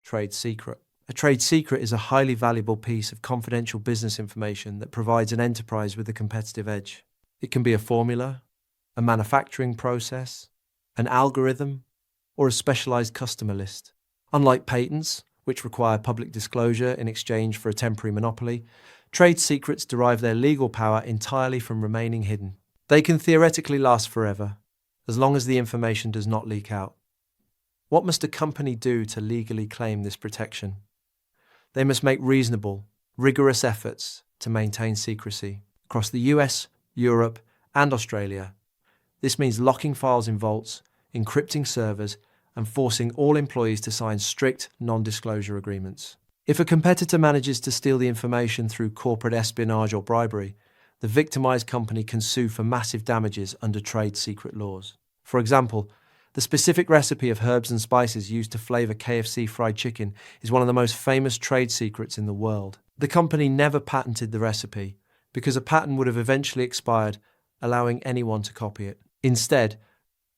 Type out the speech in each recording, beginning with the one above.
trade secret. A trade secret is a highly valuable piece of confidential business information that provides an enterprise with a competitive edge. It can be a formula, a manufacturing process, an algorithm, or a specialized customer list. Unlike patents, which require public disclosure in exchange for a temporary monopoly, trade secrets derive their legal power entirely from remaining hidden. They can theoretically last forever, as long as the information does not leak out. What must a company do to legally claim this protection? They must make reasonable, rigorous efforts to maintain secrecy. Across the US, Europe, and Australia, this means locking files in vaults, encrypting servers, and forcing all employees to sign strict non-disclosure agreements. If a competitor manages to steal the information through corporate espionage or bribery, the victimized company can sue for massive damages under trade secret laws. For example, the specific recipe of herbs and spices used to flavor KFC fried chicken is one of the most famous trade secrets in the world. The company never patented the recipe because a patent would have eventually expired, allowing anyone to copy it. Instead,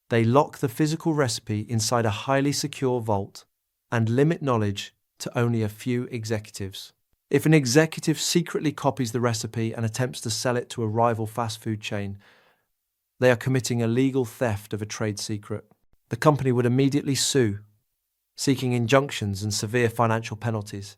they lock the physical recipe inside a highly secure vault and limit knowledge to only a few executives. If an executive secretly copies the recipe and attempts to sell it to a rival fast food chain, they are committing illegal theft of a trade secret. The company would immediately sue, seeking injunctions and severe financial penalties.